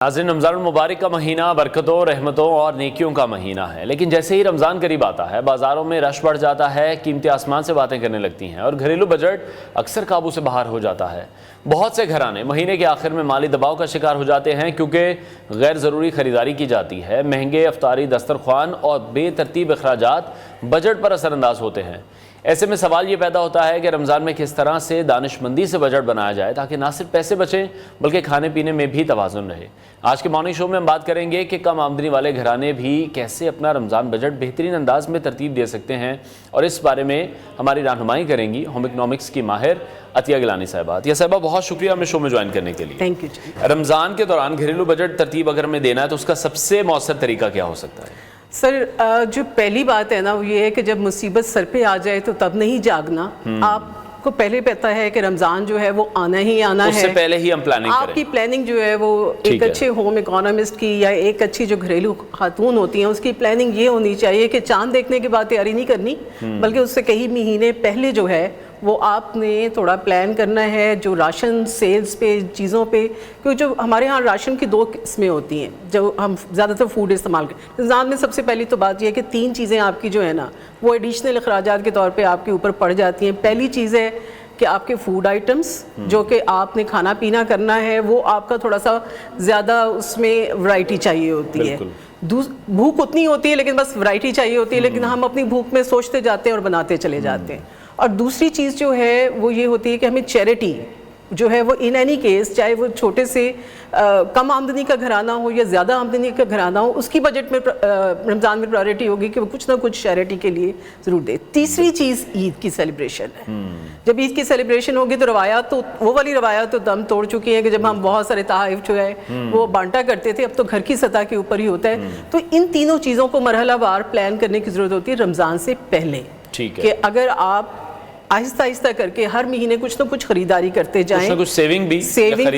ناظرین، رمضان المبارک کا مہینہ برکتوں، رحمتوں اور نیکیوں کا مہینہ ہے، لیکن جیسے ہی رمضان قریب آتا ہے بازاروں میں رش بڑھ جاتا ہے، قیمتیں آسمان سے باتیں کرنے لگتی ہیں اور گھریلو بجٹ اکثر قابو سے باہر ہو جاتا ہے۔ بہت سے گھرانے مہینے کے آخر میں مالی دباؤ کا شکار ہو جاتے ہیں کیونکہ غیر ضروری خریداری کی جاتی ہے، مہنگے افطاری دسترخوان اور بے ترتیب اخراجات بجٹ پر اثر انداز ہوتے ہیں۔ ایسے میں سوال یہ پیدا ہوتا ہے کہ رمضان میں کس طرح سے دانش مندی سے بجٹ بنایا جائے تاکہ نہ صرف پیسے بچیں بلکہ کھانے پینے میں بھی توازن رہے۔ آج کے مارننگ شو میں ہم بات کریں گے کہ کم آمدنی والے گھرانے بھی کیسے اپنا رمضان بجٹ بہترین انداز میں ترتیب دے سکتے ہیں، اور اس بارے میں ہماری رہنمائی کریں گی ہوم اکنامکس کی ماہر عطیہ گیلانی صاحبہ۔ عطیہ صاحبہ، بہت شکریہ ہمیں شو میں جوائن کرنے کے لیے۔ Thank you. رمضان کے دوران گھریلو بجٹ ترتیب اگر ہمیں دینا ہے تو اس کا سب سے مؤثر طریقہ کیا ہو سکتا ہے؟ سر، جو پہلی بات ہے نا وہ یہ ہے کہ جب مصیبت سر پہ آ جائے تو تب نہیں جاگنا۔ آپ کو پہلے پتا ہے کہ رمضان جو ہے وہ آنا ہی آنا ہے، اس سے پہلے ہی ہم پلاننگ کریں۔ آپ کی پلاننگ جو ہے وہ ایک اچھے ہوم اکانومسٹ کی یا ایک اچھی جو گھریلو خاتون ہوتی ہیں اس کی پلاننگ یہ ہونی چاہیے کہ چاند دیکھنے کے بعد تیاری نہیں کرنی، بلکہ اس سے کئی مہینے پہلے جو ہے وہ آپ نے تھوڑا پلان کرنا ہے، جو راشن سیلز پہ چیزوں پہ، کیونکہ جو ہمارے ہاں راشن کی دو قسمیں ہوتی ہیں جو ہم زیادہ تر فوڈ استعمال کریں۔ رمضان میں سب سے پہلی تو بات یہ ہے کہ 3 چیزیں آپ کی جو ہے نا وہ ایڈیشنل اخراجات کے طور پہ آپ کے اوپر پڑ جاتی ہیں۔ پہلی چیز ہے کہ آپ کے فوڈ آئٹمس جو کہ آپ نے کھانا پینا کرنا ہے وہ آپ کا تھوڑا سا زیادہ اس میں ورائٹی چاہیے ہوتی ہے۔ بھوک اتنی ہوتی ہے لیکن بس ورائٹی چاہیے ہوتی ہے، لیکن ہم اپنی بھوک میں سوچتے جاتے ہیں اور بناتے چلے جاتے ہیں۔ اور دوسری چیز جو ہے وہ یہ ہوتی ہے کہ ہمیں چیریٹی جو ہے وہ ان اینی کیس، چاہے وہ چھوٹے سے کم آمدنی کا گھرانہ ہو یا زیادہ آمدنی کا گھرانہ ہو، اس کی بجٹ میں رمضان میں پرائیورٹی ہوگی کہ وہ کچھ نہ کچھ چیریٹی کے لیے ضرور دے۔ تیسری چیز عید کی سیلیبریشن ہے۔ جب عید کی سیلیبریشن ہوگی تو روایات تو وہ والی روایات تو دم توڑ چکی ہیں کہ جب ہم بہت سارے تحائف جو ہے وہ بانٹا کرتے تھے، اب تو گھر کی سطح کے اوپر ہی ہوتا ہے۔ تو ان تینوں چیزوں کو مرحلہ وار پلان کرنے کی ضرورت ہوتی ہے رمضان سے پہلے، کہ اگر آپ آہستہ آہستہ کر کے ہر مہینے کچھ نہ کچھ خریداری کرتے جائیں، کچھ سیونگ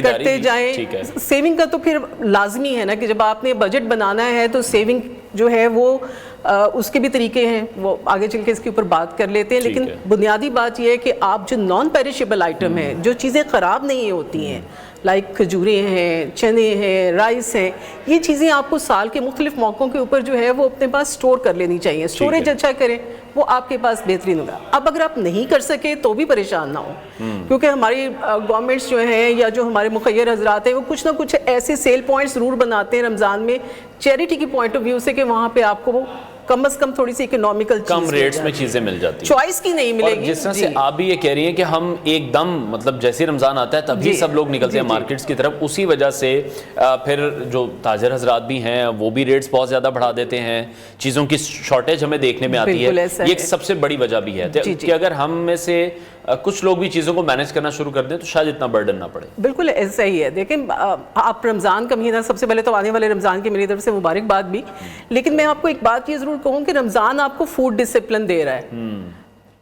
کرتے جائیں۔ سیونگ کا تو پھر لازمی ہے نا کہ جب آپ نے بجٹ بنانا ہے تو سیونگ جو ہے وہ اس کے بھی طریقے ہیں، وہ آگے چل کے اس کے اوپر بات کر لیتے ہیں، لیکن بنیادی بات یہ ہے کہ آپ جو نان پیریشیبل آئٹم ہیں، جو چیزیں خراب نہیں ہوتی ہیں، لائک کھجوریں ہیں، چنے ہیں، رائس ہیں، یہ چیزیں آپ کو سال کے مختلف موقعوں کے اوپر جو ہے وہ اپنے پاس سٹور کر لینی چاہیے۔ سٹوریج اچھا کریں، وہ آپ کے پاس بہترین ہوگا۔ اب اگر آپ نہیں کر سکے تو بھی پریشان نہ ہو، کیونکہ ہماری گورنمنٹس جو ہیں یا جو ہمارے مخیر حضرات ہیں وہ کچھ نہ کچھ ایسے سیل پوائنٹس ضرور بناتے ہیں رمضان میں چیریٹی کی پوائنٹ آف ویو سے، کہ وہاں پہ آپ کو کم از کم تھوڑی سی اکنامیکل کم ریٹس میں چیزیں مل جاتی ہیں، چوائس کی نہیں ملے گی۔ جس طرح سے آپ بھی یہ کہہ رہی ہیں کہ ہم ایک دم مطلب جیسے رمضان آتا ہے تبھی سب لوگ نکلتے ہیں مارکیٹس کی طرف، اسی وجہ سے پھر جو تاجر حضرات بھی ہیں وہ بھی ریٹس بہت زیادہ بڑھا دیتے ہیں، چیزوں کی شارٹیج ہمیں دیکھنے میں آتی ہے۔ یہ ایک سب سے بڑی وجہ بھی ہے کہ اگر ہم میں سے کچھ لوگ بھی چیزوں کو مینیج کرنا شروع کر دیں تو شاید اتنا برڈن نہ پڑے۔ بالکل ایسا ہی ہے۔ دیکھیں، آپ رمضان کا مہینہ، سب سے پہلے تو آنے والے رمضان کی میری طرف سے مبارکباد بھی، لیکن میں آپ کو ایک بات یہ ضرور کہوں کہ رمضان آپ کو فوڈ ڈسپلن دے رہا ہے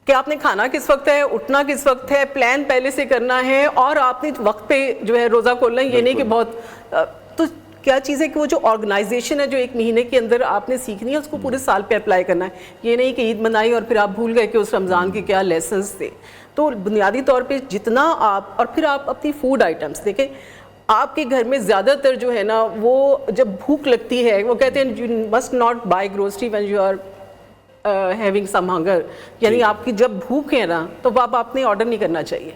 کہ آپ نے کھانا کس وقت ہے، اٹھنا کس وقت ہے، پلان پہلے سے کرنا ہے، اور آپ نے وقت پہ جو ہے روزہ کھولنا ہے۔ یہ نہیں کہ بہت تو کیا چیز ہے کہ وہ جو آرگنائزیشن ہے جو ایک مہینے کے اندر آپ نے سیکھنی ہے اس کو پورے سال پہ اپلائی کرنا ہے۔ یہ نہیں کہ عید منائی اور پھر آپ بھول گئے کہ اس رمضان کے کیا لیسنز تھے۔ تو بنیادی طور پہ جتنا آپ، اور پھر آپ اپنی فوڈ آئٹمس دیکھیں، آپ کے گھر میں زیادہ تر جو ہے نا وہ جب بھوک لگتی ہے وہ کہتے ہیں you must not buy grocery when you are having some hunger، یعنی آپ کی جب بھوک ہے نا تو آپ نے آرڈر نہیں کرنا چاہیے۔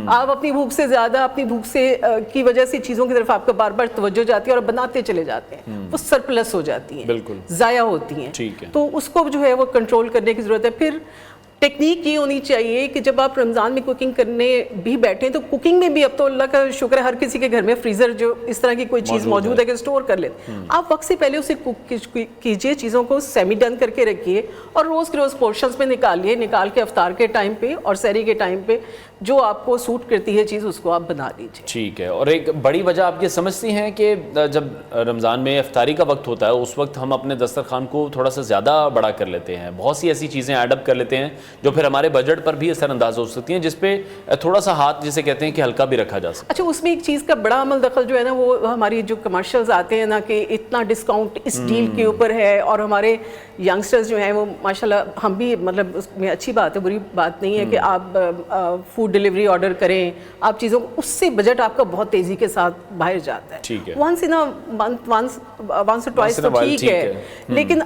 آپ اپنی بھوک سے زیادہ، اپنی بھوک سے کی وجہ سے چیزوں کی طرف آپ کا بار بار توجہ جاتی ہے اور بناتے چلے جاتے ہیں، وہ سرپلس ہو جاتی ہیں، ضائع ہوتی ہیں۔ تو اس کو جو ہے وہ کنٹرول کرنے کی ضرورت ہے۔ پھر ٹیکنیک یہ ہونی چاہیے کہ جب آپ رمضان میں کوکنگ کرنے بھی بیٹھیں تو کوکنگ میں بھی اب تو اللہ کا شکر ہے ہر کسی کے گھر میں فریزر جو اس طرح کی کوئی چیز موجود ہے کہ اسٹور کر لیتے، آپ وقت سے پہلے اسے کوک کیجئے، چیزوں کو سیمی ڈن کر کے رکھیے اور روز کے روز پورشنز میں نکالیے، نکال کے افطار کے ٹائم پہ اور سحری کے ٹائم پہ جو آپ کو سوٹ کرتی ہے چیز اس کو آپ بنا لیجیے۔ ٹھیک ہے۔ اور ایک بڑی وجہ آپ یہ سمجھتی ہیں کہ جب رمضان میں افطاری کا وقت ہوتا ہے اس وقت ہم اپنے دسترخوان کو تھوڑا سا زیادہ بڑا کر لیتے ہیں، بہت سی ایسی چیزیں ایڈ اپ کر لیتے ہیں جو پھر ہمارے بجٹ پر بھی اثر انداز ہو سکتی ہیں، جس پہ تھوڑا سا ہاتھ جسے کہتے ہیں کہ ہلکا بھی رکھا جا سکتا ہے۔ اچھا، اس میں ایک چیز کا بڑا عمل دخل جو ہے نا وہ ہماری جو کمرشلز آتے ہیں نا کہ اتنا ڈسکاؤنٹ اس ڈیل کے اوپر ہے، اور ہمارے ینگسٹرز جو ہیں وہ ماشاءاللہ، ہم بھی مطلب اس میں اچھی بات ہے، بری بات نہیں ہے کہ آپ فوڈ فوڈ ڈلیوری آرڈر کریں, آپ چیزوں اس سے بجٹ آپ کا بہت تیزی کے ساتھ باہر جاتا ہے. ونس ان منتھ ونس اور ٹوائس تو ٹھیک ہے, لیکن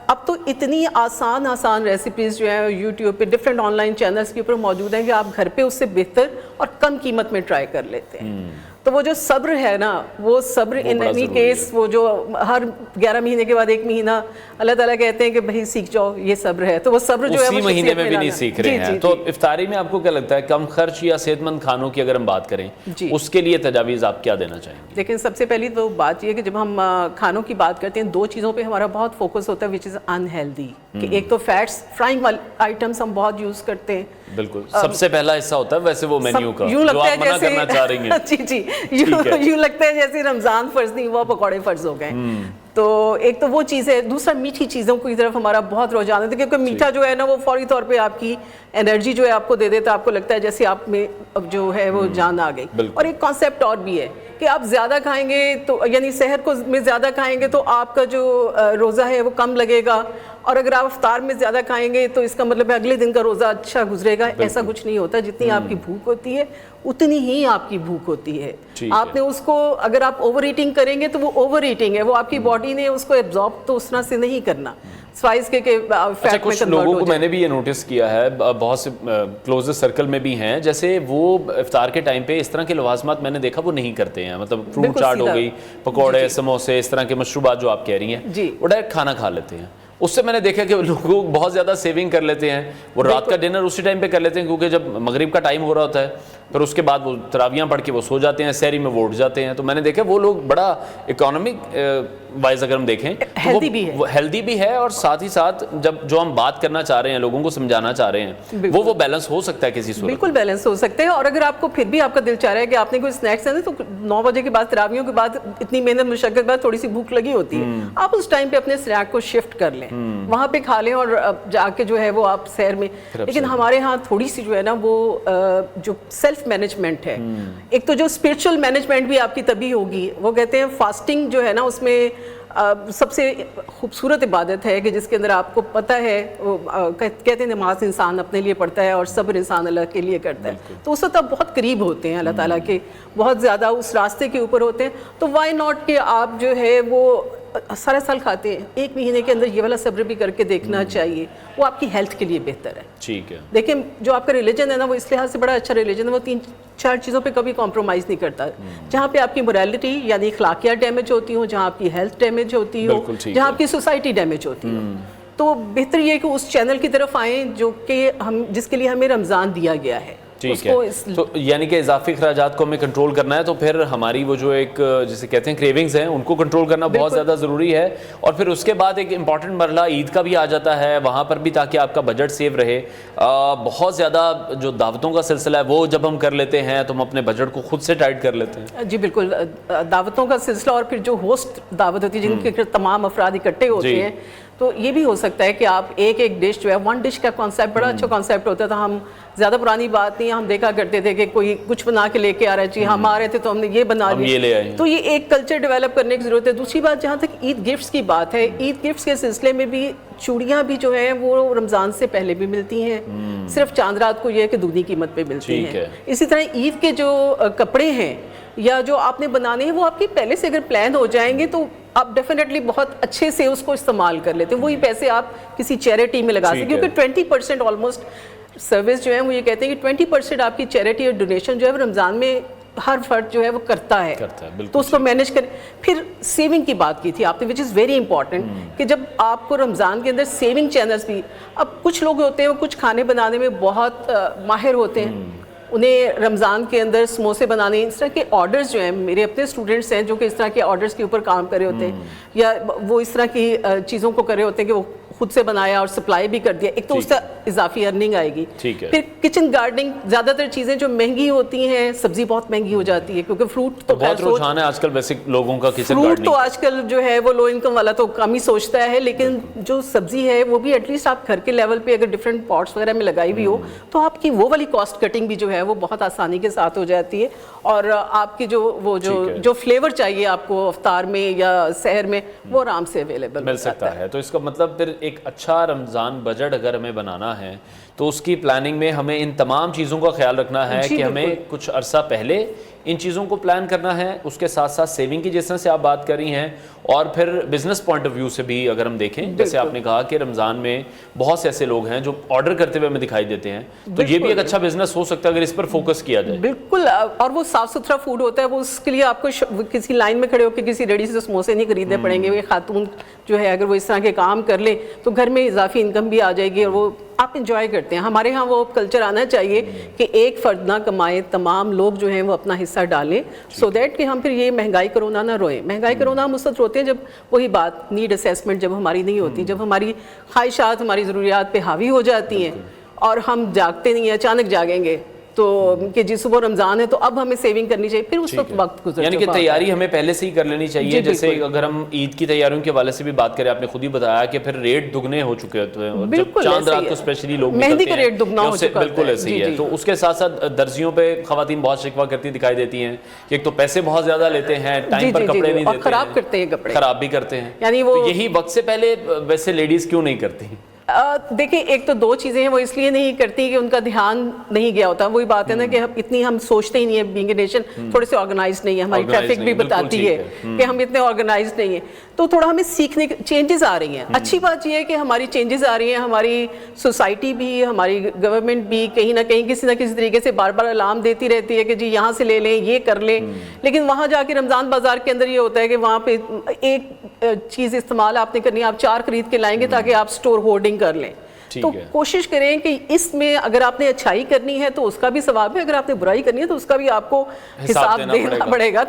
اب تو اتنی آسان ریسیپیز جو ہیں یوٹیوب پہ ڈفرینٹ آن لائن چینلز کے اوپر موجود ہیں کہ آپ گھر پہ اس سے بہتر اور کم قیمت میں ٹرائی کر لیتے ہیں. تو وہ جو صبر ہے نا, وہ صبر ان اینی کیس, وہ جو ہر 11 مہینے کے بعد 1 مہینہ اللہ تعالیٰ کہتے ہیں کہ بھائی سیکھ جاؤ, یہ صبر ہے. تو وہ صبر جو ہے اسی مہینے میں بھی نہیں سیکھ رہے ہیں. تو افطاری میں آپ کو کیا لگتا ہے کم خرچ یا صحت مند کھانوں کی اگر ہم بات کریں, اس کے لیے تجاویز آپ کیا دینا چاہیں گے؟ لیکن سب سے پہلی تو بات یہ ہے کہ جب ہم کھانوں کی بات کرتے ہیں 2 چیزوں پہ ہمارا بہت فوکس ہوتا ہے وچ از انہیلدی, کہ ایک تو فیٹس, فرائنگ آئٹمس ہم بہت یوز کرتے ہیں. بالکل, سب سے پہلا حصہ ہوتا ہے ویسے وہ مینیو کا جو آپ منع کرنا چاہ رہی ہیں. جی یوں لگتا ہے جیسے رمضان فرض نہیں ہوا, پکوڑے فرض ہو گئے. تو ایک تو وہ چیز ہے. دوسرا میٹھی چیزوں کی طرف ہمارا بہت رجحان ہے, کیونکہ میٹھا جو ہے نا وہ فوری طور پہ آپ کی انرجی جو ہے آپ کو دے دیتا ہے, آپ کو لگتا ہے جیسے آپ میں اب جو ہے وہ جان آ گئی. اور ایک کانسیپٹ اور بھی ہے کہ آپ زیادہ کھائیں گے تو یعنی سحر کو میں زیادہ کھائیں گے تو آپ کا جو روزہ ہے وہ کم لگے گا, اور اگر آپ افطار میں زیادہ کھائیں گے تو اس کا مطلب ہے اگلے دن کا روزہ اچھا گزرے گا. ایسا کچھ نہیں ہوتا. جتنی آپ کی بھوک ہوتی ہے اتنی ہی آپ کی بھوک ہوتی ہے. آپ نے اس کو اگر آپ اوور ایٹنگ کریں گے تو وہ اوور ایٹنگ ہے, وہ آپ کی باڈی نے اس کو ایبزارب تو اس طرح سے نہیں کرنا سوائز کے فیٹ میں کنورٹ ہو جائے. کچھ لوگوں کو میں نے بھی یہ نوٹس کیا ہے, بہت سے کلوزسٹ سرکل میں بھی ہیں, جیسے وہ افطار کے ٹائم پہ اس طرح کے لوازمات میں نے دیکھا وہ نہیں کرتے ہیں. مطلب فروٹ چاٹ ہو گئی, پکوڑے, سموسے, اس طرح کے مشروبات جو آپ کہہ رہی ہیں, وہ ڈائریکٹ کھانا کھا لیتے ہیں. اس سے میں نے دیکھا کہ لوگ بہت زیادہ سیونگ کر لیتے ہیں. وہ رات کا ڈنر اسی ٹائم پہ کر لیتے ہیں کیونکہ جب مغرب کا ٹائم ہو رہا ہوتا ہے, پھر اس کے بعد وہ تراویاں پڑھ کے وہ سو جاتے ہیں, سحری میں وہ اٹھ جاتے ہیں. تو میں نے دیکھا وہ لوگ بڑا اکنامک وائز اگر ہم دیکھیں ہیلدی بھی ہے, اور ساتھ ہی ساتھ جو ہم بات کرنا چاہ رہے ہیں, لوگوں کو سمجھانا چاہ رہے ہیں, وہ بیلنس ہو سکتا ہے کسی صورت. بالکل بیلنس ہو سکتے ہیں. اور اگر آپ کو پھر بھی آپ کا دل چاہ رہا ہے کہ آپ نے کوئی اسنیکس ہے نا, تو 9 بجے کے بعد تراویوں کے بعد اتنی محنت مشقت کے بعد تھوڑی سی بھوک لگی ہوتی ہے, آپ اس ٹائم پہ اپنے اسنیک کو شفٹ کر لیں, وہاں پہ کھا لیں اور جا کے جو ہے وہ آپ سحر میں. لیکن ہمارے ہاں تھوڑی سی جو ہے نا وہ جو سیلف مینجمنٹ ہے, ایک تو جو اسپرچل مینجمنٹ بھی آپ کی تبھی ہوگی. وہ کہتے ہیں فاسٹنگ جو ہے نا اس میں سب سے خوبصورت عبادت ہے کہ جس کے اندر آپ کو پتہ ہے, کہتے ہیں نماز انسان اپنے لیے پڑھتا ہے اور صبر انسان اللہ کے لیے کرتا ہے. تو اس وقت آپ بہت قریب ہوتے ہیں اللہ تعالیٰ کے, بہت زیادہ اس راستے کے اوپر ہوتے ہیں. تو وائی ناٹ کہ آپ جو ہے وہ سارا سال کھاتے ہیں, 1 مہینے کے اندر یہ والا صبر بھی کر کے دیکھنا چاہیے. وہ آپ کی ہیلتھ کے لیے بہتر ہے. ٹھیک ہے. دیکھیں جو آپ کا ریلیجن ہے نا, وہ اس لحاظ سے بڑا اچھا ریلیجن ہے, وہ 3-4 چیزوں پہ کبھی کمپرومائز نہیں کرتا. جہاں پہ آپ کی موریلٹی یعنی اخلاقیات ڈیمیج ہوتی ہوں, جہاں آپ کی ہیلتھ ڈیمیج ہوتی ہو, جہاں آپ کی سوسائٹی ڈیمیج ہوتی ہو, تو بہتر یہ کہ اس چینل کی طرف آئیں جو کہ جس کے لیے ہمیں رمضان دیا گیا ہے. ٹھیک ہے. تو یعنی کہ اضافی اخراجات کو ہمیں کنٹرول کرنا ہے, تو پھر ہماری وہ جو ایک جسے کہتے ہیں کریونگز ہیں ان کو کنٹرول کرنا بہت زیادہ ضروری ہے. اور پھر اس کے بعد ایک امپورٹنٹ مرحلہ عید کا بھی آ جاتا ہے, وہاں پر بھی تاکہ آپ کا بجٹ سیو رہے. بہت زیادہ جو دعوتوں کا سلسلہ ہے وہ جب ہم کر لیتے ہیں تو ہم اپنے بجٹ کو خود سے ٹائٹ کر لیتے ہیں. جی بالکل, دعوتوں کا سلسلہ اور پھر جو ہوسٹ دعوت ہوتی ہے جن کے تمام افراد اکٹھے ہوتے ہیں, تو یہ بھی ہو سکتا ہے کہ آپ ایک ڈش جو ہے, 1 ڈش کا کانسیپٹ بڑا اچھا کانسیپٹ ہوتا تھا. ہم زیادہ پرانی بات نہیں, ہم دیکھا کرتے تھے کہ کوئی کچھ بنا کے لے کے آ رہا ہے, جی ہم آ رہے تھے تو ہم نے یہ بنا لیا. تو یہ ایک کلچر ڈیولپ کرنے کی ضرورت ہے. دوسری بات جہاں تک عید گفٹس کی بات ہے, عید گفٹس کے سلسلے میں بھی چوڑیاں بھی جو ہیں وہ رمضان سے پہلے بھی ملتی ہیں, صرف چاند رات کو یہ ہے کہ دگنی قیمت پہ ملتی ہیں. اسی طرح عید کے جو کپڑے ہیں یا جو آپ نے بنانے ہیں وہ آپ کی پہلے سے اگر پلان ہو جائیں گے تو آپ ڈیفینیٹلی بہت اچھے سے اس کو استعمال کر لیتے ہیں. وہی پیسے آپ کسی چیریٹی میں لگا سکتے, کیونکہ 20% آلموسٹ سروس جو ہے وہ یہ کہتے ہیں کہ 20% آپ کی چیریٹی اور ڈونیشن جو ہے رمضان میں ہر فرد جو ہے وہ کرتا ہے. تو اس کو مینیج کریں. پھر سیونگ کی بات کی تھی آپ نے, وچ از ویری امپورٹنٹ کہ جب آپ کو رمضان کے اندر سیونگ چینلز بھی, اب کچھ لوگ ہوتے ہیں وہ کچھ کھانے بنانے میں بہت ماہر ہوتے ہیں, انہیں رمضان کے اندر سموسے بنانے, اس طرح کے آرڈرز جو ہیں, میرے اپنے اسٹوڈنٹس ہیں جو کہ اس طرح کے آرڈرز کے اوپر کام کر رہے ہوتے ہیں, یا وہ اس طرح کی چیزوں کو کر رہے ہوتے ہیں کہ وہ خود سے بنایا اور سپلائی بھی کر دیا. ایک تو اس کا اضافی ارننگ آئے گی. پھر کچن گارڈننگ, زیادہ تر چیزیں جو مہنگی ہوتی ہیں, سبزی بہت مہنگی ہو جاتی ہے کیونکہ فروٹ تو بہت رجحان ہے آج کل ویسے لوگوں کا کچن گارڈننگ. فروٹ تو آج کل جو ہے وہ لو انکم والا تو کم ہی سوچتا ہے, لیکن جو سبزی ہے وہ بھی ایٹ لیسٹ آپ گھر کے لیول پہ اگر ڈفرینٹ پاٹس وغیرہ میں لگائی ہوئی ہو تو آپ کی وہ والی کاسٹ کٹنگ بھی جو ہے وہ بہت آسانی کے ساتھ ہو جاتی ہے, اور آپ کی جو فلیور چاہیے آپ کو افطار میں یا سحر میں وہ آرام سے اویلیبل مل سکتا ہے. تو اس کا مطلب پھر ایک اچھا رمضان بجٹ اگر ہمیں بنانا ہے تو اس کی پلاننگ میں ہمیں ان تمام چیزوں کا خیال رکھنا ہے کہ ہمیں کچھ عرصہ پہلے ان چیزوں کو پلان کرنا ہے، اس کے ساتھ ساتھ سیونگ کی جس طرح سے آپ بات کر رہی ہیں، اور پھر بزنس پوائنٹ آف ویو سے بھی اگر ہم دیکھیں، جیسے آپ نے کہا کہ رمضان میں بہت سے ایسے لوگ ہیں جو آرڈر کرتے ہوئے ہمیں دکھائی دیتے ہیں، تو یہ بھی ایک اچھا بزنس ہو سکتا ہے اگر اس پر فوکس کیا جائے۔ بالکل، اور وہ صاف ستھرا فوڈ ہوتا ہے، وہ اس کے لیے آپ کو کسی لائن میں کھڑے ہو کے کسی ریڈی سے سموسے نہیں خریدنے پڑیں گے۔ وہ خاتون جو ہے اگر وہ اس طرح کے کام کر لے تو گھر میں اضافی انکم بھی آ جائے گی، اور وہ آپ انجوائے کرتے ہیں۔ ہمارے ہاں وہ کلچر آنا چاہیے کہ ایک فرد نہ کمائے، تمام لوگ جو ہیں وہ اپنا حصہ ڈالیں، سو دیٹ کہ ہم پھر یہ مہنگائی کرونا نہ روئیں۔ مہنگائی کرونا ہم اس وقت روتے ہیں جب وہی بات نیڈ اسیسمنٹ جب ہماری نہیں ہوتی، جب ہماری خواہشات ہماری ضروریات پہ حاوی ہو جاتی ہیں اور ہم جاگتے نہیں ہیں، اچانک جاگیں گے تو کہ جی صبح رمضان ہے تو اب ہمیں سیونگ کرنی چاہیے، پھر اس وقت وقت گزر یعنی کہ تیاری ہمیں پہلے سے ہی کر لینی چاہیے۔ جیسے اگر ہم عید کی تیاریوں کے حوالے سے بھی بات کریں، آپ نے خود ہی بتایا کہ پھر ریٹ دگنے ہو چکے ہوتے ہیں، اور جب چاند رات کو اسپیشلی لوگ مہندی کا ریٹ دگنا ہو چکا ہے، بالکل ایسے ہی ہے۔ تو اس کے ساتھ ساتھ درزیوں پہ خواتین بہت شکوہ کرتی دکھائی دیتی ہیں کہ ایک تو پیسے بہت زیادہ لیتے ہیں، ٹائم پر کپڑے نہیں دیتے، خراب کرتے ہیں کپڑے، خراب بھی کرتے ہیں، یعنی وہ یہی وقت سے پہلے ویسے لیڈیز کیوں نہیں کرتی؟ دیکھیں ایک تو دو چیزیں ہیں، وہ اس لیے نہیں کرتی کہ ان کا دھیان نہیں گیا ہوتا۔ وہی بات ہے نا کہ اتنی ہم سوچتے ہی نہیں ہے، بینگ اے نیشن تھوڑے سے آرگنائز نہیں ہے، ہماری ٹریفک بھی بتاتی ہے کہ ہم اتنے آرگنائز نہیں ہیں، تو تھوڑا ہمیں سیکھنے چینجز آ رہی ہیں۔ اچھی بات یہ ہے کہ ہماری چینجز آ رہی ہیں، ہماری سوسائٹی بھی، ہماری گورنمنٹ بھی کہیں نہ کہیں کسی نہ کسی طریقے سے بار بار الارم دیتی رہتی ہے کہ جی یہاں سے لے لیں، یہ کر لیں، لیکن وہاں جا کے رمضان بازار کے اندر یہ ہوتا ہے کہ وہاں پہ ایک چیز استعمال آپ نے کرنی ہے، آپ 4 خرید کے لائیں گے تاکہ آپ سٹور ہولڈنگ کر لیں۔ تو کوشش کریں کہ اس میں اگر آپ نے اچھائی کرنی ہے تو اس کا بھی ثواب ہے، اگر آپ نے برائی کرنی ہے تو اس کا بھی آپ کو حساب دینا پڑے گا۔